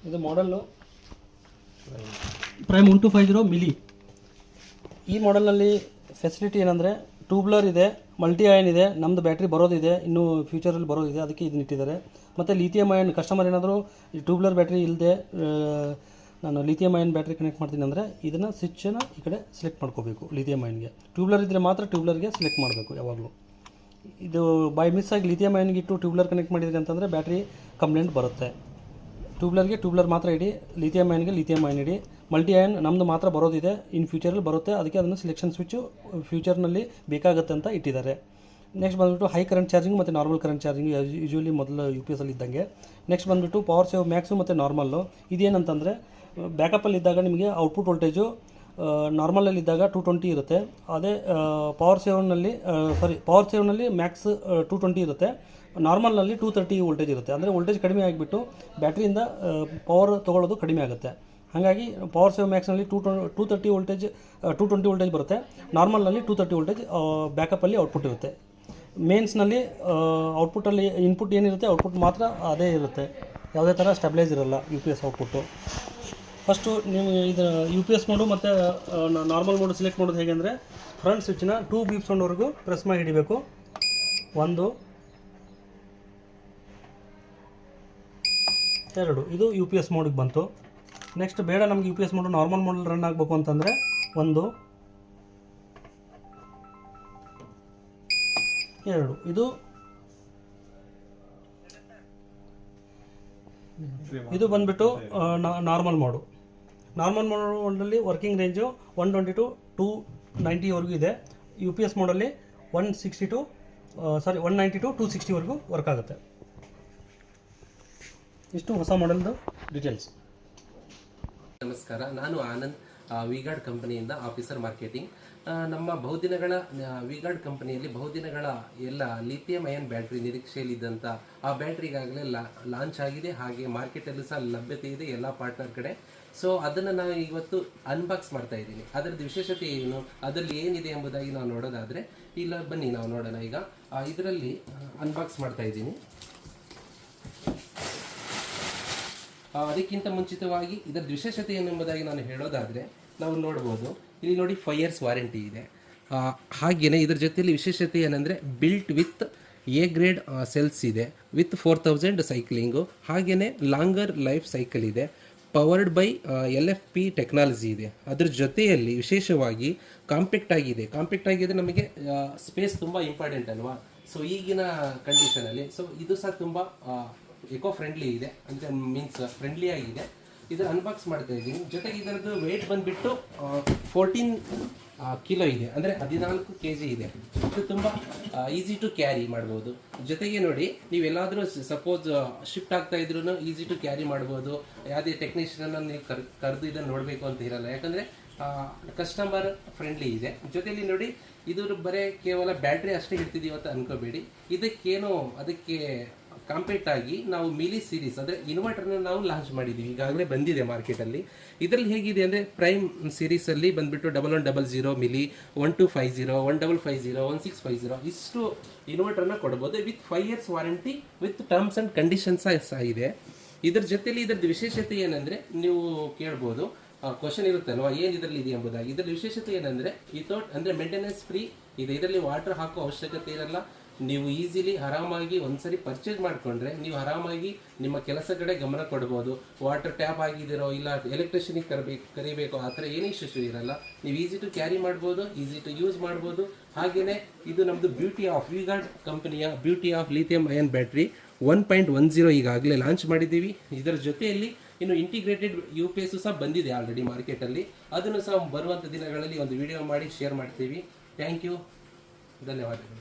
ಇದು ಮಾಡಲ್ಲು prime 1250 milli. ಈ ಮಾಡಲ್ನಲ್ಲಿ facility ಏನಂದರೆ ಟ್ಯೂಬ್ಲರ್ ಇದೆ, ಮಲ್ಟಿ ಅಯನ್ ಇದೆ, ನಮ್ಮದು ಬ್ಯಾಟ್ರಿ ಬರೋದಿದೆ, ಇನ್ನೂ ಫ್ಯೂಚರಲ್ಲಿ ಬರೋದಿದೆ, ಅದಕ್ಕೆ ಇದನ್ನ ಇಟ್ಟಿದ್ದಾರೆ. ಮತ್ತು ಲಿಥಿಯಂ ಅಯನ್ ಕಸ್ಟಮರ್ ಏನಾದರೂ ಈ ಟ್ಯೂಬ್ಲರ್ ಬ್ಯಾಟ್ರಿ ಇಲ್ಲದೆ ನಾನು ಲಿಥಿಯಂ ಅಯನ್ ಬ್ಯಾಟ್ರಿ ಕನೆಕ್ಟ್ ಮಾಡ್ತೀನಿ ಅಂದರೆ ಇದನ್ನು ಸ್ವಿಚ್ಚನ್ನು ಈ ಕಡೆ ಸೆಲೆಕ್ಟ್ ಮಾಡ್ಕೋಬೇಕು. ಲಿಥಿಯಂ ಅಯನ್ಗೆ ಟ್ಯೂಬ್ಲರ್ ಇದ್ದರೆ ಮಾತ್ರ ಟ್ಯೂಬ್ಲರ್ಗೆ ಸೆಲೆಕ್ಟ್ ಮಾಡಬೇಕು ಯಾವಾಗಲೂ. ಇದು ಬೈ ಮಿಸ್ ಆಗಿ ಲಿಥಿಯಂ ಅಯನ್ಗೆ ಇಟ್ಟು ಟ್ಯೂಬ್ಲರ್ ಕನೆಕ್ಟ್ ಮಾಡಿದ್ರಿ ಅಂತಂದರೆ ಬ್ಯಾಟ್ರಿ ಕಂಪ್ಲೇಂಟ್ ಬರುತ್ತೆ. ಟ್ಯೂಬ್ಲರ್ ಮಾತ್ರ ಇಡಿ, ಲಿಥಿಯಂ ಅಯನ್ಗೆ ಲಿಥಿಯಂ ಅಯನ್ ಇಡಿ. ಮಲ್ಟಿ ಅಯನ್ ನಮ್ಮದು ಮಾತ್ರ ಬರೋದಿದೆ, ಇನ್ ಫ್ಯೂಚರಲ್ಲಿ ಬರುತ್ತೆ, ಅದಕ್ಕೆ ಅದನ್ನು ಸೆಲೆಕ್ಷನ್ ಸ್ವಿಚ್ಚು ಫ್ಯೂಚರ್ನಲ್ಲಿ ಬೇಕಾಗುತ್ತೆ ಅಂತ ಇಟ್ಟಿದ್ದಾರೆ. ನೆಕ್ಸ್ಟ್ ಬಂದುಬಿಟ್ಟು ಹೈ ಕರೆಂಟ್ ಚಾರ್ಜಿಂಗ್ ಮತ್ತು ನಾರ್ಮಲ್ ಕರೆಂಟ್ ಚಾರ್ಜಿಂಗ್ ಯೂಶ್ವಲಿ ಮೊದಲು UPS ಅಲ್ಲಿ ಇದ್ದಂಗೆ. ನೆಕ್ಸ್ಟ್ ಬಂದುಬಿಟ್ಟು ಪವರ್ ಸೇವ್ ಮ್ಯಾಕ್ಸು ಮತ್ತು ನಾರ್ಮಲ್ಲು. ಇದೇನಂತಂದರೆ ಬ್ಯಾಕಪ್ಪಲ್ಲಿ ಇದ್ದಾಗ ನಿಮಗೆ ಔಟ್ಪುಟ್ ವೋಲ್ಟೇಜು ನಾರ್ಮಲಲ್ಲಿ ಇದ್ದಾಗ 220 ಇರುತ್ತೆ. ಅದೇ ಪವರ್ ಸೇವ್ನಲ್ಲಿ ಮ್ಯಾಕ್ಸ್ 220 ಇರುತ್ತೆ, ನಾರ್ಮಲ್ನಲ್ಲಿ 230 ವೋಲ್ಟೇಜ್ ಇರುತ್ತೆ. ಅಂದರೆ ವೋಲ್ಟೇಜ್ ಕಡಿಮೆ ಆಗಿಬಿಟ್ಟು ಬ್ಯಾಟ್ರಿಯಿಂದ ಪವರ್ ತೊಗೊಳ್ಳೋದು ಕಡಿಮೆ ಆಗುತ್ತೆ. ಹಾಗಾಗಿ ಪವರ್ ಸೇವ್ ಮ್ಯಾಕ್ಸ್ನಲ್ಲಿ 220 ವೋಲ್ಟೇಜ್ ಬರುತ್ತೆ, ನಾರ್ಮಲ್ನಲ್ಲಿ 230 ವೋಲ್ಟೇಜ್ ಬ್ಯಾಕಪ್ಪಲ್ಲಿ ಔಟ್ಪುಟ್ ಇರುತ್ತೆ. ಮೇನ್ಸ್ನಲ್ಲಿ ಔಟ್ಪುಟ್ಟಲ್ಲಿ ಇನ್ಪುಟ್ ಏನಿರುತ್ತೆ ಔಟ್ಪುಟ್ ಮಾತ್ರ ಅದೇ ಇರುತ್ತೆ, ಯಾವುದೇ ಥರ ಸ್ಟೆಬಿಲೈಸ್ ಇರೋಲ್ಲ UPS ಔಟ್ಪುಟ್ಟು. ಫಸ್ಟು ನೀವು ಇದು UPS ಮೋಡು ಮತ್ತು ನಾರ್ಮಲ್ ಮೋಡು ಸೆಲೆಕ್ಟ್ ಮಾಡೋದು ಹೇಗೆ ಅಂದರೆ ಫ್ರಂಟ್ ಸ್ವಿಚ್ನ 2 ಬೀಪ್ ಸೌಂಡ್ವರೆಗೂ ಪ್ರೆಸ್ ಮಾಡಿ ಹಿಡಿಬೇಕು. 1 2 ಇದು UPS ಮೋಡಿಗೆ ಬಂತು. ನೆಕ್ಸ್ಟ್ ಬೇಡ ನಮಗೆ UPS ಮೋಡು ನಾರ್ಮಲ್ ಮೋಡಲ್ಲಿ ರನ್ ಆಗಬೇಕು ಅಂತಂದರೆ 1 2 ಇದು ಬಂದುಬಿಟ್ಟು ನಾರ್ಮಲ್ ಮೋಡಲ್ಲಿ ವರ್ಕಿಂಗ್ ರೇಂಜು 120 to 290ವರೆಗೂ ಇದೆ. UPS ಮೋಡಲ್ಲಿ 190 to 260ವರೆಗೂ ವರ್ಕ್ ಆಗುತ್ತೆ. ಇಷ್ಟು ಹೊಸ ಮಾಡೆಲ್ದು ಡೀಟೇಲ್ಸ್. ನಮಸ್ಕಾರ, ನಾನು ಆನಂದ್, ವಿಗಾರ್ಡ್ ಕಂಪನಿಯಿಂದ ಆಫೀಸರ್ ಮಾರ್ಕೆಟಿಂಗ್. ನಮ್ಮ ಬಹುದಿನಗಳ ವಿಗಾರ್ಡ್ ಕಂಪನಿಯಲ್ಲಿ ಬಹುದಿನಗಳ ಎಲ್ಲ ಲಿಥಿಯಂ ಅಯನ್ ಬ್ಯಾಟ್ರಿ ನಿರೀಕ್ಷೆಯಲ್ಲಿದ್ದಂಥ ಆ ಬ್ಯಾಟ್ರಿ ಈಗಾಗಲೇ ಲಾಂಚ್ ಆಗಿದೆ, ಹಾಗೆ ಮಾರ್ಕೆಟಲ್ಲೂ ಸಹ ಲಭ್ಯತೆ ಇದೆ ಎಲ್ಲ ಪಾರ್ಟ್ನರ್ ಕಡೆ. ಸೊ ಅದನ್ನು ನಾನು ಇವತ್ತು ಅನ್ಬಾಕ್ಸ್ ಮಾಡ್ತಾ ಇದ್ದೀನಿ. ಅದರದ್ದು ವಿಶೇಷತೆ ಏನು, ಅದರಲ್ಲಿ ಏನಿದೆ ಎಂಬುದಾಗಿ ನಾವು ನೋಡೋದಾದರೆ ಇಲ್ಲ ಬನ್ನಿ ನಾವು ನೋಡೋಣ. ಈಗ ಇದರಲ್ಲಿ ಅನ್ಬಾಕ್ಸ್ ಮಾಡ್ತಾ ಇದ್ದೀನಿ. ಅದಕ್ಕಿಂತ ಮುಂಚಿತವಾಗಿ ಇದರ ವಿಶೇಷತೆ ಏನೆಂಬುದಾಗಿ ನಾನು ಹೇಳೋದಾದರೆ ನಾವು ನೋಡ್ಬೋದು, ಇಲ್ಲಿ ನೋಡಿ 5 years ವಾರಂಟಿ ಇದೆ. ಹಾಗೆಯೇ ಇದರ ಜೊತೆಯಲ್ಲಿ ವಿಶೇಷತೆ ಏನಂದರೆ built with A grade cells ಇದೆ, ವಿತ್ 4000 ಸೈಕ್ಲಿಂಗು, ಹಾಗೆಯೇ ಲಾಂಗರ್ ಲೈಫ್ ಸೈಕಲ್ ಇದೆ, ಪವರ್ಡ್ ಬೈ LFP ಟೆಕ್ನಾಲಜಿ ಇದೆ. ಅದ್ರ ಜೊತೆಯಲ್ಲಿ ವಿಶೇಷವಾಗಿ ಕಾಂಪ್ಯಾಕ್ಟ್ ಆಗಿದೆ. ನಮಗೆ ಸ್ಪೇಸ್ ತುಂಬ ಇಂಪಾರ್ಟೆಂಟ್ ಅಲ್ವಾ. ಸೊ ಈಗಿನ ಕಂಡೀಷನಲ್ಲಿ ಸೊ ಇದು ಸಹ ತುಂಬ ಎಕೋ ಫ್ರೆಂಡ್ಲಿ ಇದೆ, ಅಂದರೆ ಮೀನ್ಸ್ ಫ್ರೆಂಡ್ಲಿ ಆಗಿದೆ. ಇದರ ಅನ್ಬಾಕ್ಸ್ ಮಾಡ್ತಾ ಇದ್ದೀನಿ. ಜೊತೆಗೆ ಇದರದ್ದು ವೆಯ್ಟ್ ಬಂದುಬಿಟ್ಟು 14 ಕಿಲೋ ಇದೆ, ಅಂದರೆ 14 kg ಇದೆ. ಇದು ತುಂಬ ಈಸಿ ಟು ಕ್ಯಾರಿ ಮಾಡ್ಬೋದು. ಜೊತೆಗೆ ನೋಡಿ, ನೀವೆಲ್ಲಾದರೂ ಸಪೋಸ್ ಶಿಫ್ಟ್ ಆಗ್ತಾ ಇದ್ರೂ ಈಸಿ ಟು ಕ್ಯಾರಿ ಮಾಡ್ಬೋದು. ಯಾವುದೇ ಟೆಕ್ನಿಷಿಯನ್ನ ನೀವು ಕರೆದು ಇದನ್ನು ನೋಡಬೇಕು ಅಂತ ಇರಲ್ಲ, ಯಾಕಂದರೆ ಕಸ್ಟಮರ್ ಫ್ರೆಂಡ್ಲಿ ಇದೆ. ಜೊತೆಯಲ್ಲಿ ನೋಡಿ, ಇದು ಬರೀ ಕೇವಲ ಬ್ಯಾಟ್ರಿ ಅಷ್ಟೇ ಇಡ್ತಿದ್ದೀವಿ ಅಂತ ಅನ್ಕೋಬೇಡಿ. ಅದಕ್ಕೆ ಕಾಂಪ್ಯಾಕ್ಟ್ ಆಗಿ ನಾವು ಮಿಲಿ ಸೀರೀಸ್ ಅಂದರೆ ಇನ್ವರ್ಟರ್ನ ನಾವು ಲಾಂಚ್ ಮಾಡಿದ್ದೀವಿ, ಈಗಾಗಲೇ ಬಂದಿದೆ ಮಾರ್ಕೆಟಲ್ಲಿ. ಇದರಲ್ಲಿ ಹೇಗಿದೆ ಅಂದರೆ ಪ್ರೈಮ್ ಸೀರೀಸಲ್ಲಿ ಬಂದುಬಿಟ್ಟು 1100 ಮಿಲಿ, 1250, 1550, 1650 ಇಷ್ಟು ಇನ್ವರ್ಟರ್ನ ಕೊಡ್ಬೋದು. With 5 years warranty, with terms and conditions ಸಹ ಇದೆ. ಇದರ ಜೊತೆಯಲ್ಲಿ ಇದರದ್ದು ವಿಶೇಷತೆ ಏನಂದರೆ ನೀವು ಕೇಳ್ಬೋದು, ಕ್ವಶನ್ ಇರುತ್ತಲ್ವ ಏನು ಇದರಲ್ಲಿ ಇದೆ ಎಂಬುದಾಗಿ. ಇದರ ವಿಶೇಷತೆ ಏನಂದರೆ ಅಂದರೆ ಮೇಂಟೆನೆನ್ಸ್ ಫ್ರೀ ಇದೆ. ಇದರಲ್ಲಿ ವಾಟರ್ ಹಾಕೋ ಅವಶ್ಯಕತೆ ಇರಲ್ಲ. ನೀವು ಈಸಿಲಿ ಆರಾಮಾಗಿ ಒಂದ್ಸರಿ ಪರ್ಚೇಸ್ ಮಾಡಿಕೊಂಡ್ರೆ ನೀವು ಆರಾಮಾಗಿ ನಿಮ್ಮ ಕೆಲಸ ಕಡೆ ಗಮನ ಕೊಡ್ಬೋದು. ವಾಟರ್ ಟ್ಯಾಪ್ ಆಗಿದಿರೋ ಇಲ್ಲ ಎಲೆಕ್ಟ್ರಿಷಿಯನಿಗೆ ಕರಿಬೇಕು ಆ ಥರ ಏನೂ ಇಶ್ಯೂ ಇರಲ್ಲ. ನೀವು ಈಸಿ ಟು ಕ್ಯಾರಿ ಮಾಡ್ಬೋದು, ಈಸಿ ಟು ಯೂಸ್ ಮಾಡ್ಬೋದು. ಹಾಗೆಯೇ ಇದು ನಮ್ಮದು ವಿಗಾರ್ಡ್ ಕಂಪನಿಯ beauty of lithium iron battery 1.10 ಈಗಾಗಲೇ ಲಾಂಚ್ ಮಾಡಿದ್ದೀವಿ. ಇದರ ಜೊತೆಯಲ್ಲಿ ಇನ್ನು ಇಂಟಿಗ್ರೇಟೆಡ್ UPS ಸಹ ಬಂದಿದೆ ಆಲ್ರೆಡಿ ಮಾರ್ಕೆಟಲ್ಲಿ. ಅದನ್ನು ಸಹ ಬರುವಂಥ ದಿನಗಳಲ್ಲಿ ಒಂದು ವಿಡಿಯೋ ಮಾಡಿ ಶೇರ್ ಮಾಡ್ತೀವಿ. ಥ್ಯಾಂಕ್ ಯು, ಧನ್ಯವಾದಗಳು.